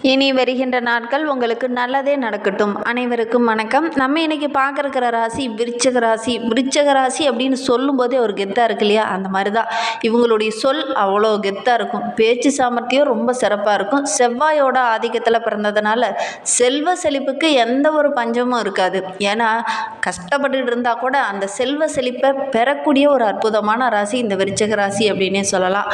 இனி வருகின்ற நாட்கள் உங்களுக்கு நல்லதே நடக்கட்டும். அனைவருக்கும் வணக்கம். நம்ம இன்னைக்கு பார்க்குற ராசி விருச்சிக ராசி. விருச்சிக ராசி அப்படின்னு சொல்லும்போதே ஒரு கெத்தாக இருக்கு இல்லையா? அந்த மாதிரி தான் இவங்களுடைய சொல் அவ்வளோ கெத்தாக இருக்கும். பேச்சு சாமர்த்தியம் ரொம்ப சிறப்பாக இருக்கும். செவ்வாயோட ஆதிக்கத்தில் பிறந்ததுனால செல்வ செழிப்புக்கு எந்த ஒரு பஞ்சமும் இருக்காது. ஏன்னா கஷ்டப்பட்டுட்டு இருந்தால் கூட அந்த செல்வ செழிப்பை பெறக்கூடிய ஒரு அற்புதமான ராசி இந்த விருச்சிக ராசி அப்படின்னே சொல்லலாம்.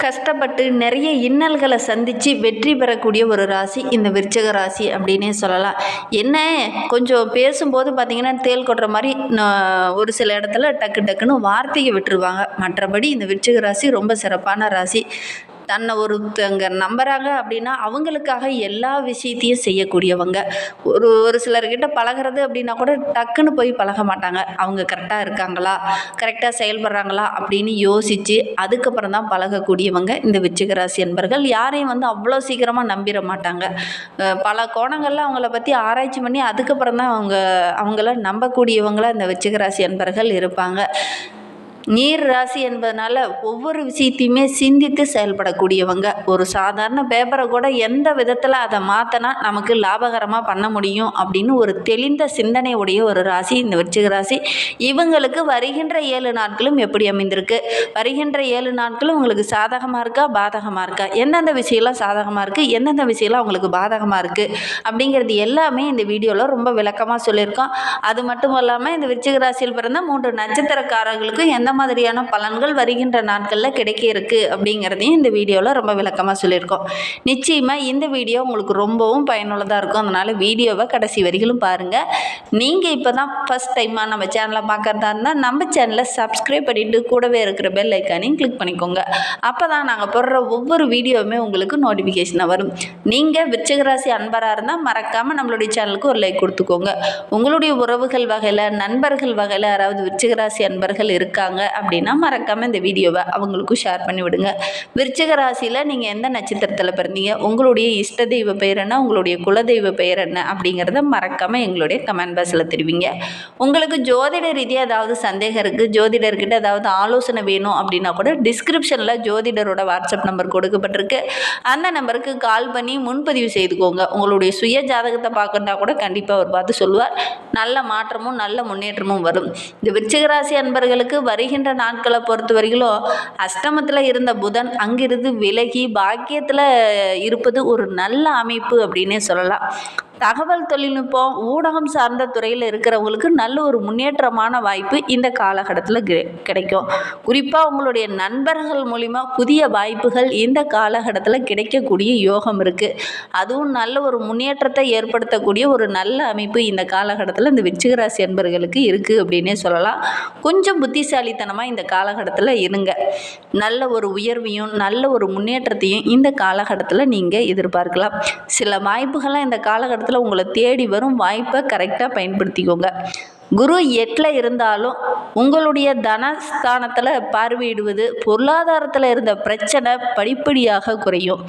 கஷ்டப்பட்டு நிறைய இன்னல்களை சந்தித்து வெற்றி பெறக்கூடிய ஒரு ராசி இந்த விருச்சிக ராசி அப்படின்னே சொல்லலாம். என்ன கொஞ்சம் பேசும்போது பார்த்திங்கன்னா தேள் கொட்டுற மாதிரி ஒரு சில இடத்துல டக்கு டக்குன்னு வார்த்தையை விட்டுருவாங்க. மற்றபடி இந்த விருச்சிக ராசி ரொம்ப சிறப்பான ராசி. தன்னை ஒருத்தங்க நம்புகிறாங்க அப்படின்னா அவங்களுக்காக எல்லா விஷயத்தையும் செய்யக்கூடியவங்க. ஒரு சிலர்கிட்ட பழகிறது அப்படின்னா கூட டக்குன்னு போய் பழக மாட்டாங்க. அவங்க கரெக்டாக இருக்காங்களா, கரெக்டாக செயல்படுறாங்களா அப்படின்னு யோசித்து அதுக்கப்புறம் தான் பழகக்கூடியவங்க இந்த விருச்சிக ராசி என்பர்கள். யாரையும் அவ்வளோ சீக்கிரமாக நம்பிட மாட்டாங்க. பல கோணங்களில் அவங்கள பற்றி ஆராய்ச்சி பண்ணி அதுக்கப்புறம் தான் அவங்கள நம்பக்கூடியவங்களாக இந்த விருச்சிக ராசி என்பர்கள் இருப்பாங்க. நீர் ராசி என்பதனால ஒவ்வொரு விஷயத்தையுமே சிந்தித்து செயல்படக்கூடியவங்க. ஒரு சாதாரண பேப்பரை கூட எந்த விதத்தில் அதை மாற்றினா நமக்கு லாபகரமாக பண்ண முடியும் அப்படின்னு ஒரு தெளிந்த சிந்தனை உடைய ஒரு ராசி இந்த விருச்சிக ராசி. இவங்களுக்கு வருகின்ற 7 நாட்களும் எப்படி அமைந்திருக்கு, வருகின்ற 7 நாட்களும் உங்களுக்கு சாதகமாக இருக்கா பாதகமாக இருக்கா, எந்தெந்த விஷயம்லாம் சாதகமாக இருக்குது, எந்தெந்த விஷயம்லாம் உங்களுக்கு பாதகமாக இருக்குது அப்படிங்கிறது எல்லாமே இந்த வீடியோவில் ரொம்ப விளக்கமாக சொல்லியிருக்கோம். அது மட்டும் இல்லாமல் இந்த விருச்சிக ராசியில் பிறந்த 3 நட்சத்திரக்காரர்களுக்கு எந்த மாதிரியான பலன்கள் வருகின்ற நாட்களில் கிடைக்க இருக்குது அப்படிங்கிறதையும் இந்த வீடியோவில் ரொம்ப விளக்கமாக சொல்லியிருக்கோம். நிச்சயமாக இந்த வீடியோ உங்களுக்கு ரொம்பவும் பயனுள்ளதாக இருக்கும். அதனால் வீடியோவை கடைசி வரைக்கும் பாருங்கள். நீங்கள் இப்போ தான் ஃபஸ்ட் டைமாக நம்ம சேனலை பார்க்குறதா இருந்தால் நம்ம சேனலை சப்ஸ்கிரைப் பண்ணிவிட்டு கூடவே இருக்கிற பெல் ஐக்கானையும் கிளிக் பண்ணிக்கோங்க. அப்போ தான் நாங்கள் போடுற ஒவ்வொரு வீடியோவுமே உங்களுக்கு நோட்டிஃபிகேஷனாக வரும். நீங்கள் விருச்சிக ராசி அன்பராக இருந்தால் மறக்காமல் நம்மளுடைய சேனலுக்கு ஒரு லைக் கொடுத்துக்கோங்க. உங்களுடைய உறவுகள் வகையில் நண்பர்கள் வகையில் யாராவது விருச்சிக ராசி அன்பர்கள் இருக்காங்க அப்படின்னா மறக்காமல் இந்த வீடியோவை அவங்களுக்கும் ஷேர் பண்ணி விடுங்க. விருச்சிக ராசியில் நீங்கள் எந்த நட்சத்திரத்தில் பிறந்தீங்க, உங்களுடைய இஷ்ட தெய்வ பெயர் என்ன, உங்களுடைய குலதெய்வ பெயர் என்ன அப்படிங்கிறத மறக்காமல் எங்களுடைய கமெண்ட் பாக்ஸில் தெரிவிங்க. உங்களுக்கு ஜோதிட ரீதியாக ஏதாவது சந்தேகம் இருக்குது, ஜோதிடர்கிட்ட ஏதாவது ஆலோசனை வேணும் அப்படின்னா கூட டிஸ்கிரிப்ஷனில் ஜோதிடரோட வாட்ஸ்அப் நம்பர் கொடுக்கப்பட்டிருக்கு. அந்த நம்பருக்கு கால் பண்ணி முன்பதிவு செய்துக்கோங்க. உங்களுடைய சுய ஜாதகத்தை பார்க்கணுன்னா கூட கண்டிப்பாக அவர் பார்த்து சொல்லுவார். நல்ல மாற்றமும் நல்ல முன்னேற்றமும் வரும். இந்த விருச்சிக ராசி அன்பர்களுக்கு வருகின்ற நாட்களை பொறுத்த வரைக்கும் அஷ்டமத்தில் இருந்த புதன் அங்கிருந்து விலகி பாக்கியத்தில் இருப்பது ஒரு நல்ல அமைப்பு அப்படின்னே சொல்லலாம். தகவல் தொழில்நுட்பம் ஊடகம் சார்ந்த துறையில் இருக்கிறவங்களுக்கு நல்ல ஒரு முன்னேற்றமான வாய்ப்பு இந்த காலகட்டத்தில் கிடைக்கும். குறிப்பாக உங்களுடைய நண்பர்கள் மூலிமா புதிய வாய்ப்புகள் இந்த காலகட்டத்தில் கிடைக்கக்கூடிய யோகம் இருக்குது. அதுவும் நல்ல ஒரு முன்னேற்றத்தை ஏற்படுத்தக்கூடிய ஒரு நல்ல அமைப்பு இந்த காலகட்டத்தில் இந்த விருச்சிக ராசி என்பவர்களுக்கு இருக்குது அப்படின்னே சொல்லலாம். கொஞ்சம் புத்திசாலித்தனமாக இந்த காலகட்டத்தில் இருங்க. நல்ல ஒரு உயர்வையும் நல்ல ஒரு முன்னேற்றத்தையும் இந்த காலகட்டத்தில் நீங்கள் எதிர்பார்க்கலாம். சில வாய்ப்புகள்லாம் இந்த காலகட்டத்தில் உங்களை தேடி வரும். வாய்ப்பை கரெக்டாக பயன்படுத்திக்கோங்க. குரு 8ல் இருந்தாலும் உங்களுடைய தனஸ்தானத்தில் பார்வையிடுவது பொருளாதாரத்தில் இருந்த பிரச்சனை படிப்படியாக குறையும்.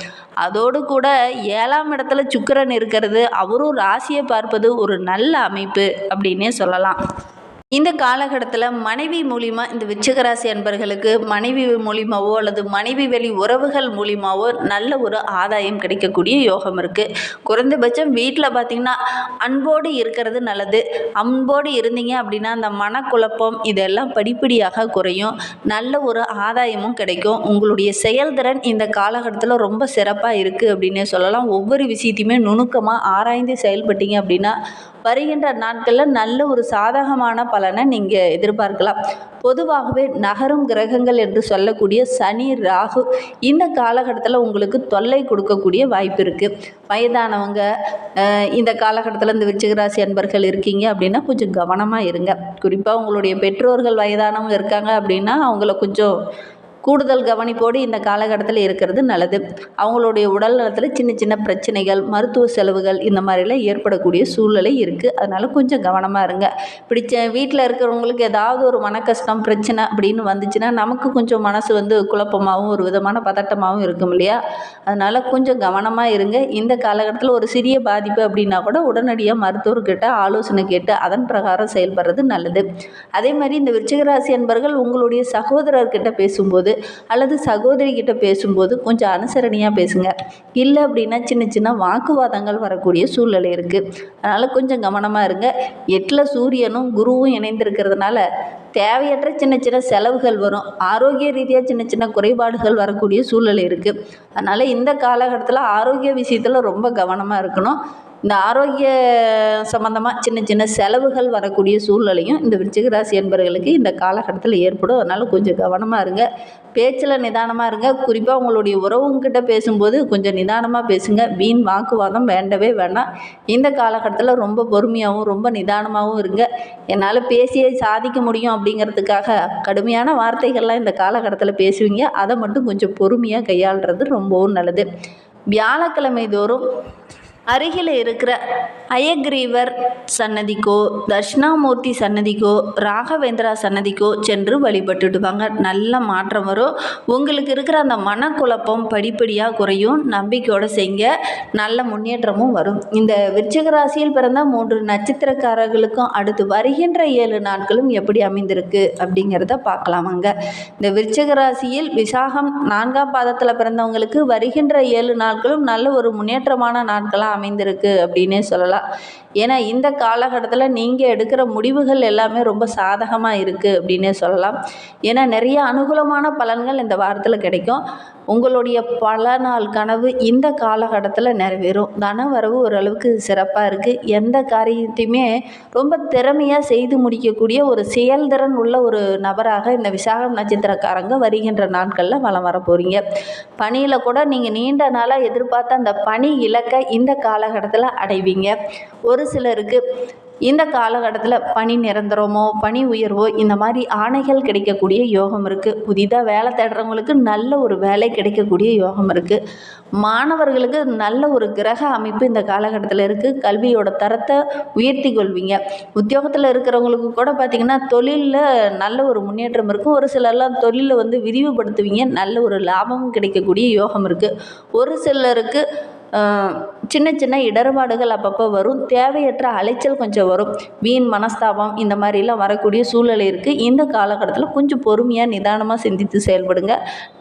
அதோடு கூட 7ஆம் இடத்துல சுக்கிரன் இருக்கிறது, அவரும் ராசியை பார்ப்பது ஒரு நல்ல அமைப்பு அப்படின்னே சொல்லலாம். இந்த காலகட்டத்தில் மனைவி மூலிமா இந்த விருச்சிக ராசி அன்பர்களுக்கு மனைவி மூலிமாவோ அல்லது மனைவி வழி உறவுகள் மூலிமாவோ நல்ல ஒரு ஆதாயம் கிடைக்கக்கூடிய யோகம் இருக்குது. குறைந்தபட்சம் வீட்டில் பார்த்திங்கன்னா அன்போடு இருக்கிறது நல்லது. அன்போடு இருந்தீங்க அப்படின்னா அந்த மனக்குழப்பம் இதெல்லாம் படிப்படியாக குறையும். நல்ல ஒரு ஆதாயமும் கிடைக்கும். உங்களுடைய செயல்திறன் இந்த காலகட்டத்தில் ரொம்ப சிறப்பாக இருக்குது அப்படின்னே சொல்லலாம். ஒவ்வொரு விஷயத்தையுமே நுணுக்கமாக ஆராய்ந்து செயல்பட்டீங்க அப்படின்னா வருகின்ற நாட்களில் நல்ல ஒரு சாதகமான பலனை நீங்கள் எதிர்பார்க்கலாம். பொதுவாகவே நகரும் கிரகங்கள் என்று சொல்லக்கூடிய சனி ராகு இந்த காலகட்டத்தில் உங்களுக்கு தொல்லை கொடுக்கக்கூடிய வாய்ப்பு இருக்குது. வயதானவங்க இந்த காலகட்டத்தில் இந்த விருச்சிக ராசி அன்பர்கள் இருக்கீங்க அப்படின்னா கொஞ்சம் கவனமாக இருங்க. குறிப்பாக உங்களுடைய பெற்றோர்கள் வயதானவங்க இருக்காங்க அப்படின்னா அவங்கள கொஞ்சம் கூடுதல் கவனிப்போடு இந்த காலகட்டத்தில் இருக்கிறது நல்லது. அவங்களுடைய உடல் நலத்தில் சின்ன சின்ன பிரச்சனைகள், மருத்துவ செலவுகள் இந்த மாதிரிலாம் ஏற்படக்கூடிய சூழ்நிலை இருக்குது. அதனால் கொஞ்சம் கவனமாக இருங்க. பிடிச்ச வீட்டில் இருக்கிறவங்களுக்கு ஏதாவது ஒரு மன கஷ்டம் பிரச்சனை அப்படின்னு வந்துச்சுன்னா நமக்கு கொஞ்சம் மனசு குழப்பமாகவும் ஒரு விதமான பதட்டமாகவும் இருக்கும் இல்லையா? அதனால் கொஞ்சம் கவனமாக இருங்க. இந்த காலகட்டத்தில் ஒரு சிறிய பாதிப்பு அப்படின்னா கூட உடனடியாக மருத்துவர்கிட்ட ஆலோசனை கேட்டு அதன் பிரகாரம் செயல்படுறது நல்லது. அதே மாதிரி இந்த விருச்சிக ராசி என்பர்கள் உங்களுடைய சகோதரர்கிட்ட பேசும்போது பேசும்போது அல்லது சகோதரி கிட்ட பேசும்போது கொஞ்சம் அனுசரணையாக பேசுங்க. இல்லை அப்படின்னா சின்ன சின்ன வாக்குவாதங்கள் வரக்கூடிய சூழ்நிலை இருக்குது. அதனால் கொஞ்சம் கவனமாக இருங்க. 8ல் சூரியனும் குருவும் இணைந்திருக்கிறதுனால தேவையற்ற சின்ன சின்ன செலவுகள் வரும். ஆரோக்கிய ரீதியாக சின்ன சின்ன குறைபாடுகள் வரக்கூடிய சூழ்நிலை இருக்குது. அதனால் இந்த காலகட்டத்தில் ஆரோக்கிய விஷயத்தில் ரொம்ப கவனமாக இருக்கணும். இந்த ஆரோக்கிய சம்மந்தமாக சின்ன சின்ன செலவுகள் வரக்கூடிய சூழ்நிலையும் இந்த விருச்சிக ராசி என்பவர்களுக்கு இந்த காலகட்டத்தில் ஏற்படும். அதனால் கொஞ்சம் கவனமாக இருங்க. பேச்சில் நிதானமாக இருங்க. குறிப்பாக உங்களுடைய உறவுங்கிட்ட பேசும்போது கொஞ்சம் நிதானமாக பேசுங்க. வீண் வாக்குவாதம் வேண்டவே வேண்டாம். இந்த காலகட்டத்தில் ரொம்ப பொறுமையாகவும் ரொம்ப நிதானமாகவும் இருங்க. என்னால் பேசியே சாதிக்க முடியும் அப்படிங்கிறதுக்காக கடுமையான வார்த்தைகள்லாம் இந்த காலகட்டத்தில் பேசுவீங்க. அதை மட்டும் கொஞ்சம் பொறுமையாக கையாளுறது ரொம்பவும் நல்லது. வியாழக்கிழமை தோறும் அருகில் இருக்கிற அயக்ரீவர் சன்னதிக்கோ தட்சிணாமூர்த்தி சன்னதிக்கோ ராகவேந்திரா சன்னதிக்கோ சென்று வழிபட்டுட்டு வாங்க. நல்ல மாற்றம் வரும். உங்களுக்கு இருக்கிற அந்த மனக்குழப்பம் படிப்படியாக குறையும். நம்பிக்கையோடு செய்ங்க. நல்ல முன்னேற்றமும் வரும். இந்த விருச்சிக ராசியில் பிறந்த 3 நட்சத்திரக்காரர்களுக்கும் அடுத்து வருகின்ற 7 நாட்களும் எப்படி அமைந்திருக்கு அப்படிங்கிறத பார்க்கலாமாங்க. இந்த விருச்சிக ராசியில் விசாகம் 4ஆம் பாதத்தில் பிறந்தவங்களுக்கு வருகின்ற 7 நாட்களும் நல்ல ஒரு முன்னேற்றமான நாட்களாக அமைந்திருக்கு அப்படின்னே சொல்லலாம். ஏன்னா இந்த காலகட்டத்தில் நீங்கள் எடுக்கிற முடிவுகள் எல்லாமே ரொம்ப சாதகமாக இருக்குது அப்படின்னே சொல்லலாம். ஏன்னா நிறைய அனுகூலமான பலன்கள் இந்த வாரத்தில் கிடைக்கும். உங்களுடைய பல நாள் கனவு இந்த காலகட்டத்தில் நிறைவேறும். தன வரவு ஓரளவுக்கு சிறப்பாக இருக்குது. எந்த காரியத்தையுமே ரொம்ப திறமையாக செய்து முடிக்கக்கூடிய ஒரு செயல்திறன் உள்ள ஒரு நபராக இந்த விசாகம் நட்சத்திரக்காரங்க வருகின்ற நாட்களில் வலம் வர போகிறீங்க. பணியில் கூட நீங்கள் நீண்ட நாளாக எதிர்பார்த்த அந்த பணி இலக்கை இந்த காலகட்டத்தில் அடைவீங்க. ஒரு சிலருக்கு இந்த காலகட்டத்தில் பணி நிரந்தரமோ பணி உயர்வோ இந்த மாதிரி ஆணைகள் கிடைக்கக்கூடிய யோகம் இருக்குது. புதிதாக வேலை தேடுறவங்களுக்கு நல்ல ஒரு வேலை கிடைக்கக்கூடிய யோகம் இருக்குது. மாணவர்களுக்கு நல்ல ஒரு கிரக அமைப்பு இந்த காலகட்டத்தில் இருக்குது. கல்வியோட தரத்தை உயர்த்தி கொள்வீங்க. உத்தியோகத்தில் இருக்கிறவங்களுக்கு கூட பார்த்திங்கன்னா தொழிலில் நல்ல ஒரு முன்னேற்றம் இருக்கும். ஒரு சிலர்லாம் தொழிலை விரிவுபடுத்துவீங்க. நல்ல ஒரு லாபமும் கிடைக்கக்கூடிய யோகம் இருக்குது. ஒரு சிலருக்கு சின்ன சின்ன இடர்பாடுகள் அப்பப்போ வரும். தேவையற்ற அலைச்சல் கொஞ்சம் வரும். வீண் மனஸ்தாபம் இந்த மாதிரிலாம் வரக்கூடிய சூழ்நிலை இருக்குது. இந்த காலகட்டத்தில் கொஞ்சம் பொறுமையாக நிதானமாக சிந்தித்து செயல்படுங்க.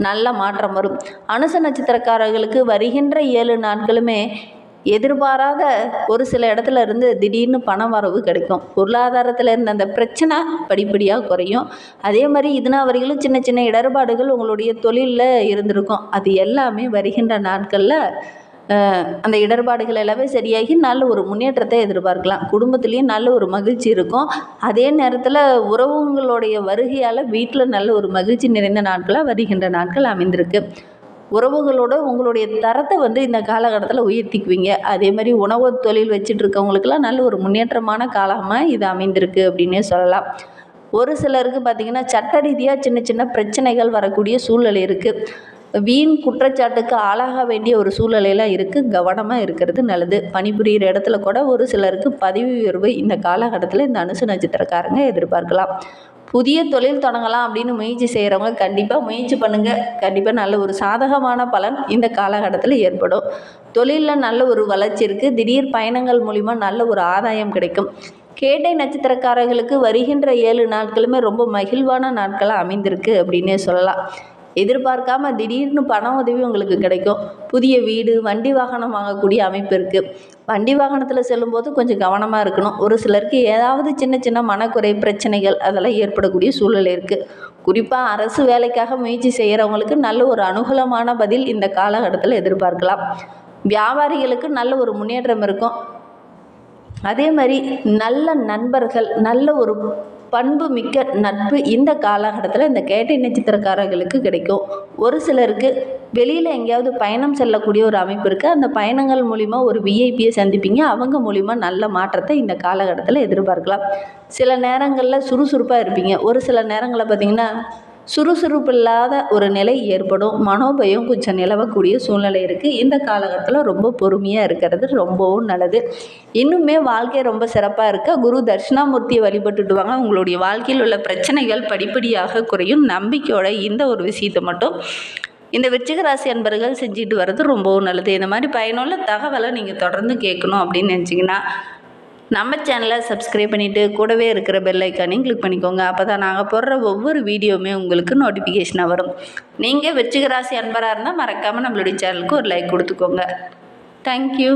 நல்ல மாற்றம் வரும். அனுச நட்சத்திரக்காரர்களுக்கு வருகின்ற 7 நாட்களுமே எதிர்பாராத ஒரு சில இடத்துல இருந்து திடீர்னு பண வரவு கிடைக்கும். பொருளாதாரத்தில் இருந்த அந்த பிரச்சனை படிப்படியாக குறையும். அதே மாதிரி இதுனா வரைகளும் சின்ன சின்ன இடர்பாடுகள் உங்களுடைய தொழிலில் இருந்திருக்கும். அது எல்லாமே வருகின்ற நாட்களில் அந்த இடர்பாடுகள் எல்லாமே சரியாகி நல்ல ஒரு முன்னேற்றத்தை எதிர்பார்க்கலாம். குடும்பத்துலேயும் நல்ல ஒரு மகிழ்ச்சி இருக்கும். அதே நேரத்தில் உறவுங்களுடைய வருகையால் வீட்டில் நல்ல ஒரு மகிழ்ச்சி நிறைந்த நாட்களாக வருகின்ற நாட்கள் அமைந்திருக்கு. உறவுகளோட உங்களுடைய தரத்தை இந்த காலகட்டத்தில் உயர்த்திக்குவீங்க. அதே மாதிரி உணவு தொழில் வச்சுட்டு இருக்கவங்களுக்கெல்லாம் நல்ல ஒரு முன்னேற்றமான காலமாக இது அமைந்திருக்கு அப்படின்னே சொல்லலாம். ஒரு சிலருக்கு பார்த்திங்கன்னா சட்ட ரீதியாக சின்ன சின்ன பிரச்சனைகள் வரக்கூடிய சூழ்நிலை இருக்குது. வீண் குற்றச்சாட்டுக்கு ஆளாக வேண்டிய ஒரு சூழ்நிலையில் இருக்குது. கவனமாக இருக்கிறது நல்லது. பணிபுரிகிற இடத்துல கூட ஒரு சிலருக்கு பதவி உயர்வு இந்த காலகட்டத்தில் இந்த அனுச நட்சத்திரக்காரங்க எதிர்பார்க்கலாம். புதிய தொழில் தொடங்கலாம் அப்படின்னு முயற்சி செய்கிறவங்க கண்டிப்பாக முயற்சி பண்ணுங்கள். கண்டிப்பாக நல்ல ஒரு சாதகமான பலன் இந்த காலகட்டத்தில் ஏற்படும். தொழிலில் நல்ல ஒரு வளர்ச்சி இருக்குது. திடீர் பயணங்கள் மூலிமா நல்ல ஒரு ஆதாயம் கிடைக்கும். கேட்டை நட்சத்திரக்காரர்களுக்கு வருகின்ற 7 நாட்களுமே ரொம்ப மகிழ்வான நாட்களாக அமைந்திருக்கு அப்படின்னே சொல்லலாம். எதிர்பார்க்காம திடீர்னு பண உதவி உங்களுக்கு கிடைக்கும். புதிய வீடு வண்டி வாகனம் வாங்கக்கூடிய அமைப்பு இருக்குது. வண்டி வாகனத்தில் செல்லும்போது கொஞ்சம் கவனமாக இருக்கணும். ஒரு சிலருக்கு ஏதாவது சின்ன சின்ன மனக்குறை பிரச்சனைகள் அதெல்லாம் ஏற்படக்கூடிய சூழ்நிலை இருக்குது. குறிப்பாக அரசு வேலைக்காக முயற்சி செய்கிறவங்களுக்கு நல்ல ஒரு அனுகூலமான பதில் இந்த காலகட்டத்தில் எதிர்பார்க்கலாம். வியாபாரிகளுக்கு நல்ல ஒரு முன்னேற்றம் இருக்கும். அதே மாதிரி நல்ல நண்பர்கள் நல்ல ஒரு பண்பு மிக்க நட்பு இந்த காலகட்டத்தில் இந்த கேட்டை நட்சத்திரக்காரர்களுக்கு கிடைக்கும். ஒரு சிலருக்கு வெளியில் எங்கேயாவது பயணம் செல்லக்கூடிய ஒரு அமைப்பு இருக்குது. அந்த பயணங்கள் மூலிமா ஒரு விஐபியை சந்திப்பீங்க. அவங்க மூலிமா நல்ல மாற்றத்தை இந்த காலகட்டத்தில் எதிர்பார்க்கலாம். சில நேரங்களில் சுறுசுறுப்பாக இருப்பீங்க. ஒரு சில நேரங்களில் பார்த்திங்கன்னா சுறுசுறுப்பு இல்லாத ஒரு நிலை ஏற்படும். மனோபயம் கொஞ்சம் நிலவக்கூடிய சூழ்நிலை இருக்குது. இந்த காலகட்டத்தில் ரொம்ப பொறுமையாக இருக்கிறது ரொம்பவும் நல்லது. இன்னுமே வாழ்க்கை ரொம்ப சிறப்பாக இருக்க குரு தட்சிணாமூர்த்தியை வழிபட்டுட்டு வாங்க. உங்களுடைய வாழ்க்கையில் உள்ள பிரச்சனைகள் படிப்படியாக குறையும். நம்பிக்கையோட இந்த ஒரு விஷயத்தை மட்டும் இந்த விருச்சிக ராசி அன்பர்கள் செஞ்சுட்டு வர்றது ரொம்பவும் நல்லது. இந்த மாதிரி பயனுள்ள தகவலை நீங்கள் தொடர்ந்து கேட்கணும் அப்படின்னு நினச்சிங்கன்னா நம்ம சேனலை சப்ஸ்கிரைப் பண்ணிவிட்டு கூடவே இருக்கிற பெல் ஐக்கானையும் கிளிக் பண்ணிக்கோங்க. அப்போ தான் நாங்கள் போடுற ஒவ்வொரு வீடியோவுமே உங்களுக்கு நோட்டிஃபிகேஷனாக வரும். நீங்கள் விருச்சிக ராசி அன்பராக இருந்தால் மறக்காமல் நம்மளுடைய சேனலுக்கு ஒரு லைக் கொடுத்துக்கோங்க. தேங்க்யூ.